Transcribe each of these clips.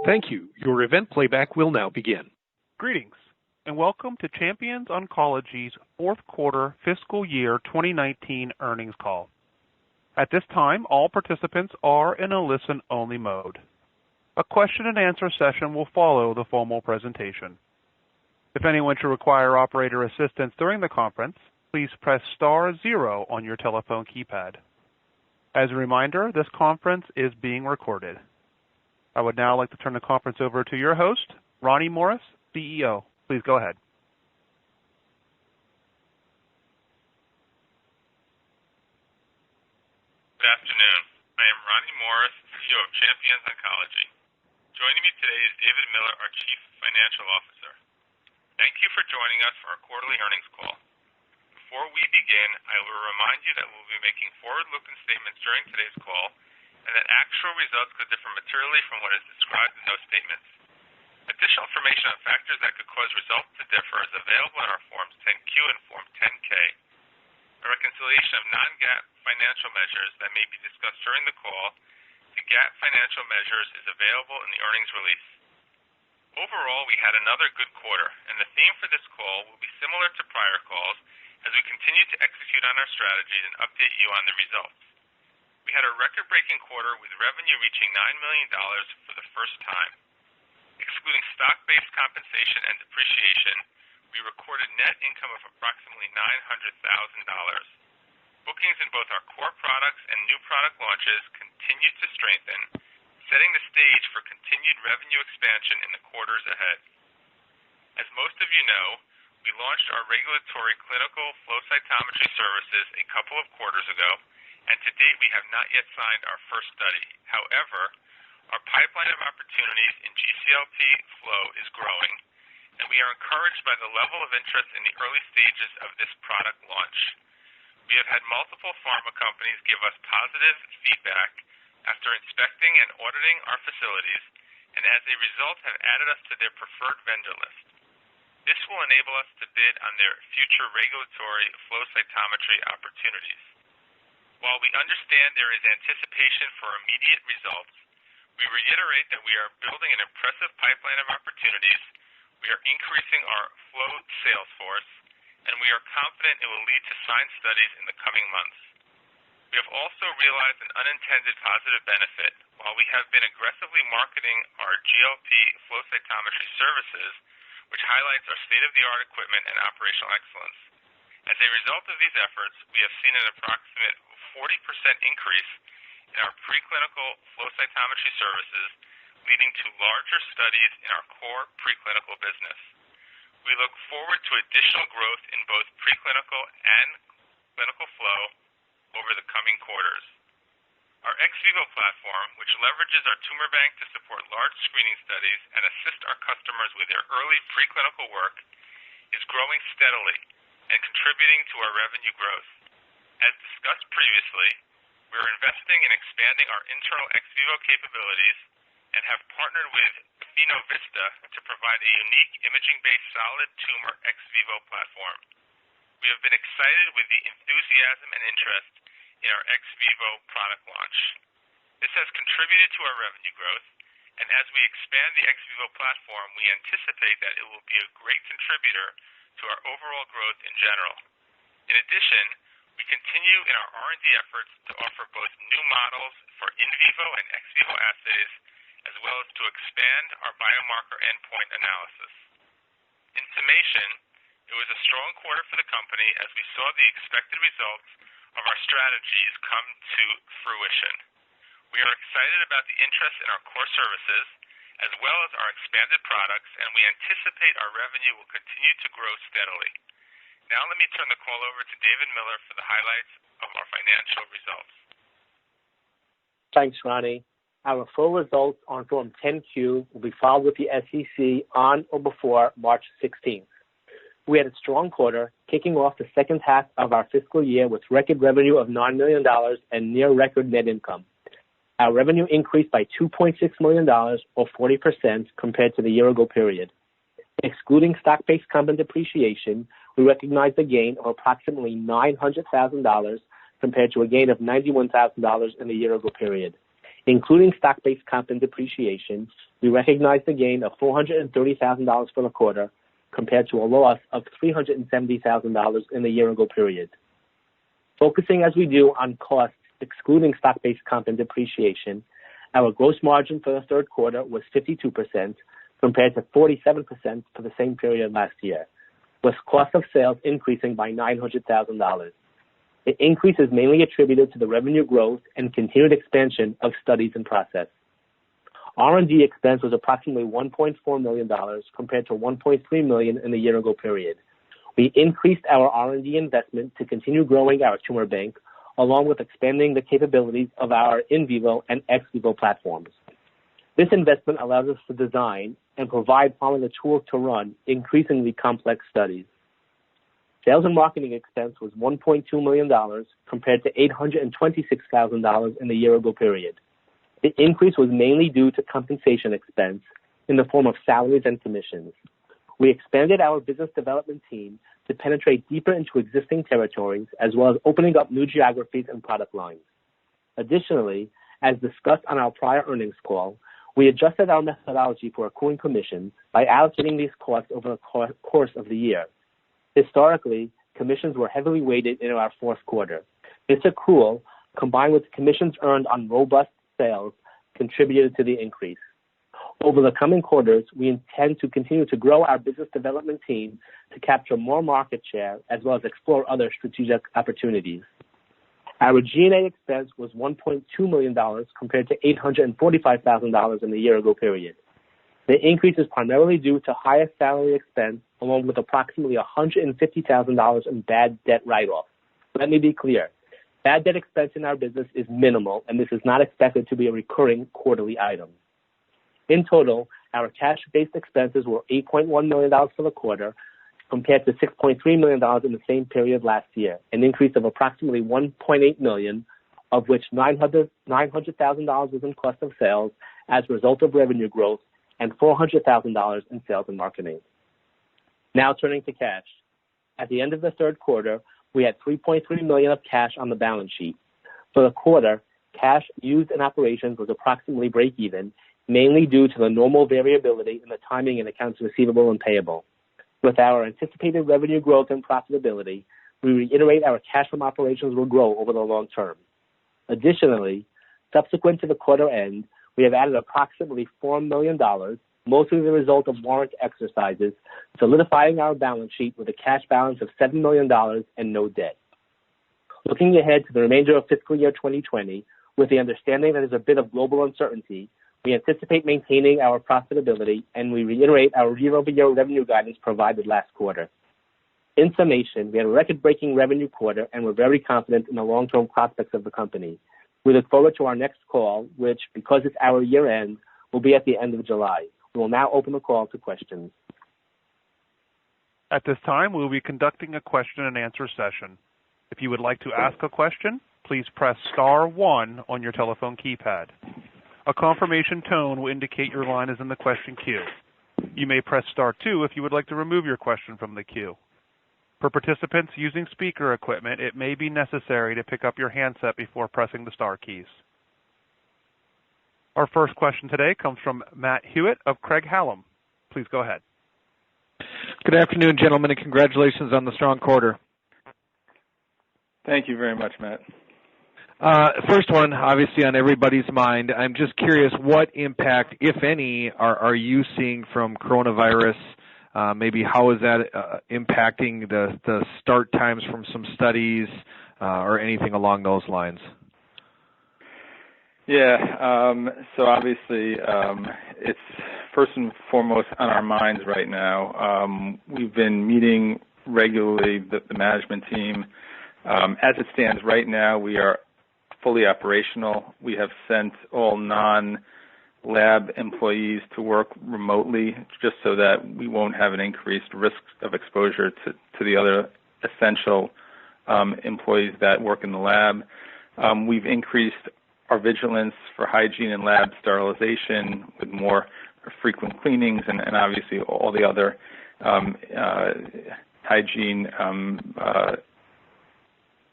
Thank you. Your event playback will now begin. Greetings, and welcome to Champions Oncology's fourth quarter fiscal year 2019 earnings call. At this time, all participants are in a listen-only mode. A question and answer session will follow the formal presentation. If anyone should require operator assistance during the conference, please press star 0 on your telephone keypad. As a reminder, this conference is being recorded. I would now like to turn the conference over to your host, Ronnie Morris, CEO. Please go ahead. Good afternoon. I am Ronnie Morris, CEO of Champions Oncology. Joining me today is David Miller, our Chief Financial Officer. Thank you for joining us for our quarterly earnings call. Before we begin, I will remind you that we'll be making forward-looking statements during today's call and that actual results could differ materially from what is described in those statements. Additional information on factors that could cause results to differ is available in our Forms 10-Q and Form 10-K. A reconciliation of non-GAAP financial measures that may be discussed during the call to GAAP financial measures is available in the earnings release. Overall, we had another good quarter, and the theme for this call will be similar to prior calls as we continue to execute on our strategies and update you on the results. We had a record-breaking quarter with revenue reaching $9 million for the first time. Excluding stock-based compensation and depreciation, we recorded net income of approximately $900,000. Bookings in both our core products and new product launches continued to strengthen, setting the stage for continued revenue expansion in the quarters ahead. As most of you know, we launched our regulatory clinical flow cytometry services a couple of quarters ago, and to date we have not yet signed our first study. However, our pipeline of opportunities in GCLP flow is growing, and we are encouraged by the level of interest in the early stages of this product launch. We have had multiple pharma companies give us positive feedback after inspecting and auditing our facilities, and as a result have added us to their preferred vendor list. This will enable us to bid on their future regulatory flow cytometry opportunities. While we understand there is anticipation for immediate results, we reiterate that we are building an impressive pipeline of opportunities, we are increasing our flow sales force, and we are confident it will lead to signed studies in the coming months. We have also realized an unintended positive benefit. While we have been aggressively marketing our GLP flow cytometry services, which highlights our state-of-the-art equipment and operational excellence. As a result of these efforts, we have seen an approximate 40% increase in our preclinical flow cytometry services, leading to larger studies in our core preclinical business. We look forward to additional growth in both preclinical and clinical flow over the coming quarters. Our ex vivo platform, which leverages our tumor bank to support large screening studies and assist our customers with their early preclinical work, is growing steadily and contributing to our revenue growth. As discussed previously, we are investing in expanding our internal ex vivo capabilities and have partnered with PhenoVista to provide a unique imaging-based solid tumor ex vivo platform. We have been excited with the enthusiasm and interest in our ex vivo product launch. This has contributed to our revenue growth, and as we expand the ex vivo platform, we anticipate that it will be a great contributor to our overall growth in general. In addition, we continue in our R&D efforts to offer both new models for in vivo and ex vivo assays, as well as to expand our biomarker endpoint analysis. In summation, it was a strong quarter for the company as we saw the expected results of our strategies come to fruition. We are excited about the interest in our core services, as well as our expanded products, and we anticipate our revenue will continue to grow steadily. Now let me turn the call over to David Miller for the highlights of our financial results. Thanks, Ronnie. Our full results on Form 10-Q will be filed with the SEC on or before March 16th. We had a strong quarter, kicking off the second half of our fiscal year with record revenue of $9 million and near record net income. Our revenue increased by $2.6 million, or 40%, compared to the year-ago period. Excluding stock-based comp and depreciation, we recognized a gain of approximately $900,000 compared to a gain of $91,000 in the year-ago period. Including stock-based comp and depreciation, we recognized a gain of $430,000 for the quarter compared to a loss of $370,000 in the year-ago period. Focusing as we do on costs excluding stock-based comp and depreciation, our gross margin for the third quarter was 52% compared to 47% for the same period last year, with cost of sales increasing by $900,000. The increase is mainly attributed to the revenue growth and continued expansion of studies in process. R&D expense was approximately $1.4 million compared to $1.3 million in the year-ago period. We increased our R&D investment to continue growing our tumor bank, along with expanding the capabilities of our in vivo and ex vivo platforms. This investment allows us to design and provide pharma the tools to run increasingly complex studies. Sales and marketing expense was $1.2 million compared to $826,000 in the year-ago period. The increase was mainly due to compensation expense in the form of salaries and commissions. We expanded our business development team to penetrate deeper into existing territories as well as opening up new geographies and product lines. Additionally, as discussed on our prior earnings call, we adjusted our methodology for accruing commissions by allocating these costs over the course of the year. Historically, commissions were heavily weighted in our fourth quarter. This accrual, combined with commissions earned on robust sales, contributed to the increase. Over the coming quarters, we intend to continue to grow our business development team to capture more market share as well as explore other strategic opportunities. Our G&A expense was $1.2 million compared to $845,000 in the year-ago period. The increase is primarily due to higher salary expense along with approximately $150,000 in bad debt write-off. Let me be clear. Bad debt expense in our business is minimal, and this is not expected to be a recurring quarterly item. In total, our cash-based expenses were $8.1 million for the quarter compared to $6.3 million in the same period last year, an increase of approximately $1.8 million, of which $900,000 was in cost of sales as a result of revenue growth and $400,000 in sales and marketing. Now turning to cash. At the end of the third quarter, we had $3.3 million of cash on the balance sheet. For the quarter, cash used in operations was approximately break-even, mainly due to the normal variability in the timing in accounts receivable and payable. With our anticipated revenue growth and profitability, we reiterate our cash from operations will grow over the long term. Additionally, subsequent to the quarter end, we have added approximately $4 million, mostly the result of warrant exercises, solidifying our balance sheet with a cash balance of $7 million and no debt. Looking ahead to the remainder of fiscal year 2020, with the understanding that there's a bit of global uncertainty, we anticipate maintaining our profitability, and we reiterate our year-over-year revenue guidance provided last quarter. In summation, we had a record-breaking revenue quarter, and we're very confident in the long-term prospects of the company. We look forward to our next call, which, because it's our year-end, will be at the end of July. We will now open the call to questions. At this time, we will be conducting a question-and-answer session. If you would like to ask a question, please press star 1 on your telephone keypad. A confirmation tone will indicate your line is in the question queue. You may press star 2 if you would like to remove your question from the queue. For participants using speaker equipment, it may be necessary to pick up your handset before pressing the star keys. Our first question today comes from Matt Hewitt of Craig-Hallum. Please go ahead. Good afternoon, gentlemen, and congratulations on the strong quarter. Thank you very much, Matt. First one, obviously on everybody's mind, I'm just curious what impact, if any, are you seeing from coronavirus? Maybe how is that impacting the start times from some studies or anything along those lines? Yeah, so obviously it's first and foremost on our minds right now. We've been meeting regularly, the management team. As it stands right now, we are fully operational. We have sent all non-lab employees to work remotely just so that we won't have an increased risk of exposure to the other essential employees that work in the lab. We've increased our vigilance for hygiene and lab sterilization with more frequent cleanings and obviously all the other hygiene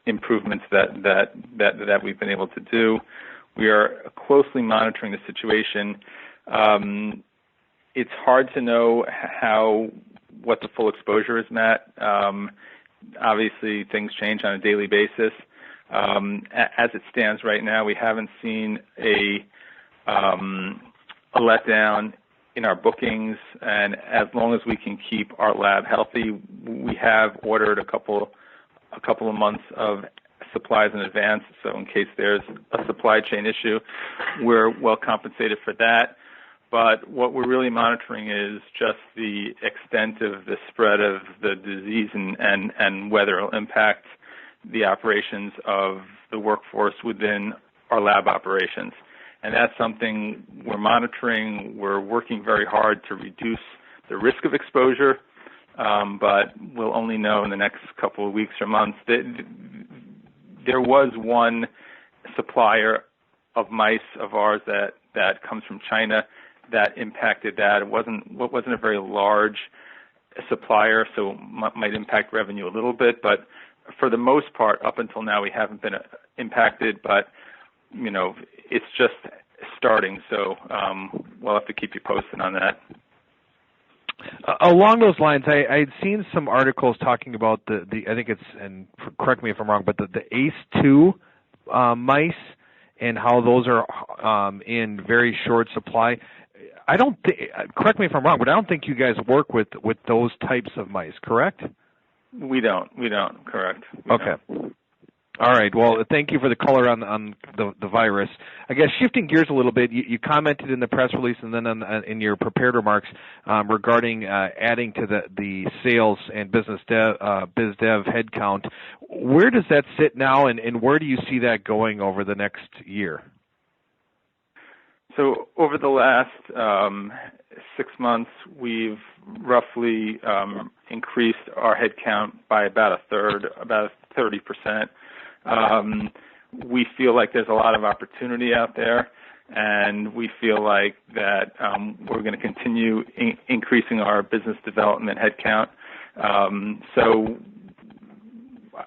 improvements that we've been able to do. We are closely monitoring the situation. It's hard to know what the full exposure is, Matt. Obviously, things change on a daily basis. As it stands right now, we haven't seen a letdown in our bookings, and as long as we can keep our lab healthy, we have ordered a couple of months of supplies in advance. So in case there's a supply chain issue, we're well compensated for that. But what we're really monitoring is just the extent of the spread of the disease and whether it will impact the operations of the workforce within our lab operations. And that's something we're monitoring. We're working very hard to reduce the risk of exposure, but we'll only know in the next couple of weeks or months. There was one supplier of mice of ours that comes from China that impacted that. It wasn't a very large supplier, so might impact revenue a little bit, but for the most part, up until now, we haven't been impacted, but, it's just starting, so we'll have to keep you posted on that. Along those lines, I had seen some articles talking about the I think it's, and correct me if I'm wrong, but the ACE2 mice and how those are in very short supply. I don't correct me if I'm wrong, but I don't think you guys work with those types of mice, correct? We don't. Correct. Okay. All right. Well, thank you for the color on the virus. I guess shifting gears a little bit, you commented in the press release and then in your prepared remarks regarding adding to the sales and biz dev headcount. Where does that sit now, and where do you see that going over the next year? So over the last 6 months, we've roughly increased our headcount by about a third, about 30%. We feel like there's a lot of opportunity out there, and we feel like that we're going to continue increasing our business development headcount. So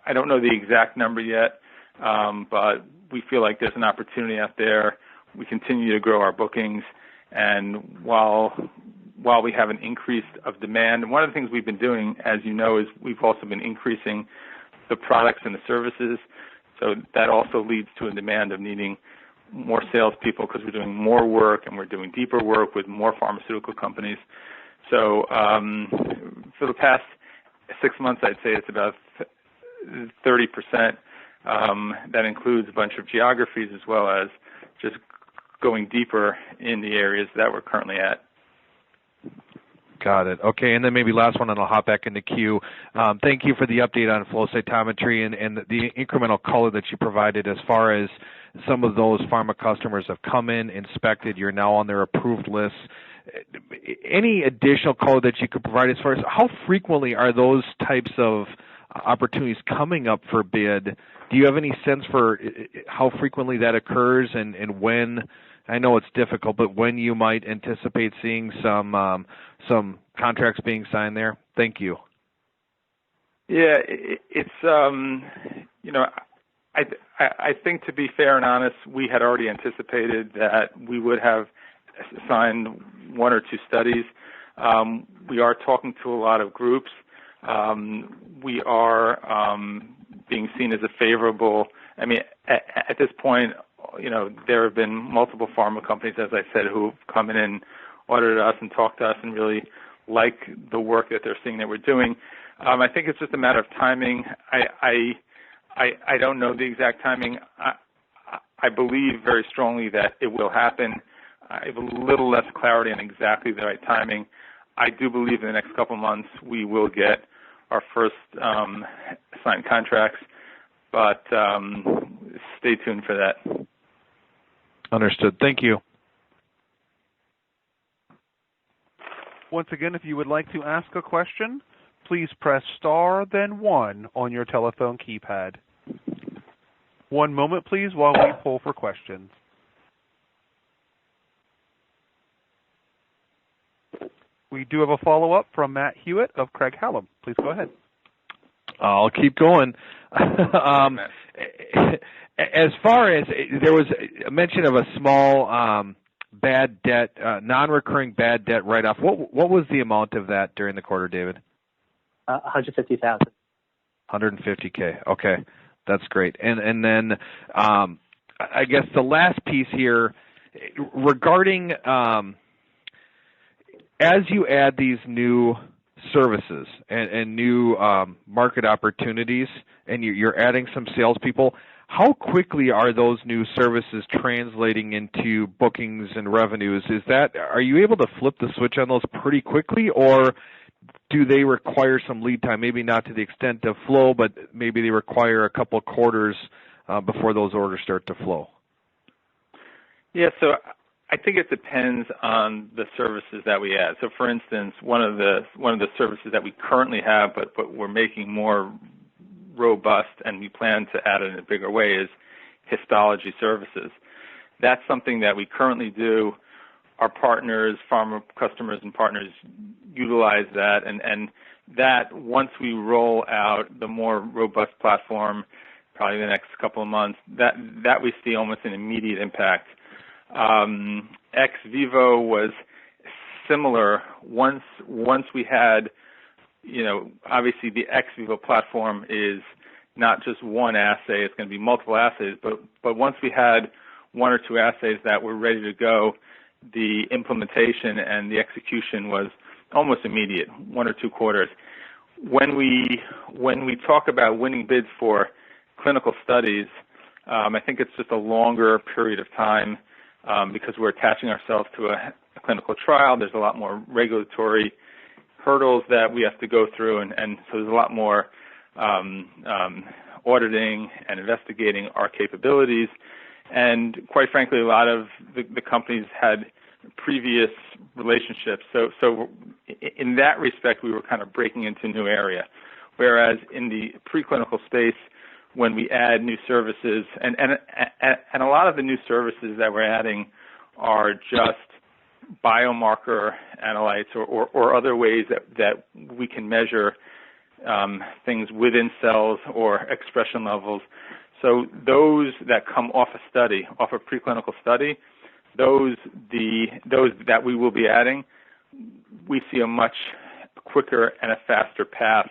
I don't know the exact number yet, but we feel like there's an opportunity out there. We continue to grow our bookings, and while we have an increase of demand, and one of the things we've been doing, as you know, is we've also been increasing the products and the services. So that also leads to a demand of needing more salespeople because we're doing more work and we're doing deeper work with more pharmaceutical companies. So for the past 6 months, I'd say it's about 30%. That includes a bunch of geographies as well as just going deeper in the areas that we're currently at. Got it. Okay, and then maybe last one, and I'll hop back in the queue. Thank you for the update on flow cytometry and the incremental color that you provided as far as some of those pharma customers have come in, inspected, you're now on their approved list. Any additional color that you could provide as far as how frequently are those types of opportunities coming up for bid? Do you have any sense for how frequently that occurs and when? I know it's difficult, but when you might anticipate seeing some contracts being signed there? Thank you. Yeah, it's I think, to be fair and honest, we had already anticipated that we would have signed 1 or 2 studies. We are talking to a lot of groups. We are being seen as a favorable. I mean, at this point, there have been multiple pharma companies, as I said, who have come in and audited us and talked to us and really like the work that they're seeing that we're doing. I think it's just a matter of timing. I don't know the exact timing. I believe very strongly that it will happen. I have a little less clarity on exactly the right timing. I do believe in the next couple of months we will get our first signed contracts, but stay tuned for that. Understood. Thank you. Once again, if you would like to ask a question, please press star, then 1 on your telephone keypad. One moment, please, while we pull for questions. We do have a follow-up from Matt Hewitt of Craig-Hallum. Please go ahead. I'll keep going. as far as there was a mention of a small bad debt, non-recurring bad debt write-off. What was the amount of that during the quarter, David? $150,000. $150K. Okay, that's great. And then I guess the last piece here regarding as you add these new services and new market opportunities, and you're adding some salespeople, how quickly are those new services translating into bookings and revenues? Are you able to flip the switch on those pretty quickly, or do they require some lead time? Maybe not to the extent of flow, but maybe they require a couple of quarters before those orders start to flow. Yeah, so I think it depends on the services that we add. So, for instance, one of the services that we currently have, but we're making more robust, and we plan to add it in a bigger way, is histology services. That's something that we currently do. Our partners, pharma customers and partners utilize that, and that once we roll out the more robust platform, probably the next couple of months, that we see almost an immediate impact. Ex vivo was similar. Once we had, obviously the ex vivo platform is not just one assay; it's going to be multiple assays. But once we had one or two assays that were ready to go, the implementation and the execution was almost immediate, 1 or 2 quarters. When we talk about winning bids for clinical studies, I think it's just a longer period of time because we're attaching ourselves to a clinical trial. There's a lot more regulatory hurdles that we have to go through, and so there's a lot more auditing and investigating our capabilities. And quite frankly, a lot of the companies had previous relationships. So in that respect, we were kind of breaking into a new area. Whereas in the preclinical space, when we add new services, and a lot of the new services that we're adding are just biomarker analytes or other ways that we can measure things within cells or expression levels. So those that come off a preclinical study, those that we will be adding, we see a much quicker and a faster path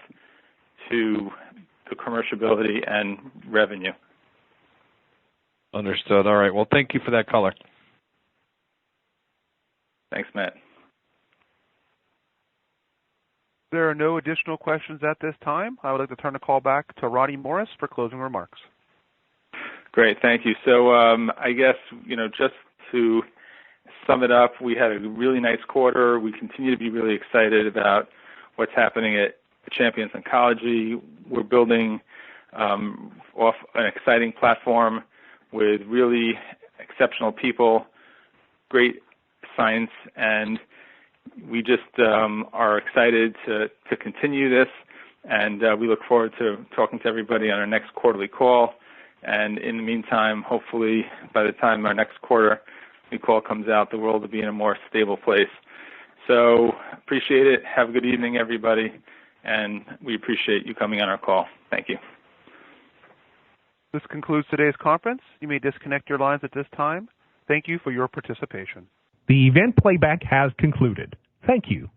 to the commerciability and revenue. Understood. All right. Well, thank you for that color. Thanks, Matt. There are no additional questions at this time. I would like to turn the call back to Ronnie Morris for closing remarks. Great, thank you. So I guess, just to sum it up, we had a really nice quarter. We continue to be really excited about what's happening at Champions Oncology. We're building off an exciting platform with really exceptional people, great science, and we just are excited to continue this, and we look forward to talking to everybody on our next quarterly call. And in the meantime, hopefully by the time our next quarterly call comes out, the world will be in a more stable place. So appreciate it. Have a good evening, everybody, and we appreciate you coming on our call. Thank you. This concludes today's conference. You may disconnect your lines at this time. Thank you for your participation. The event playback has concluded. Thank you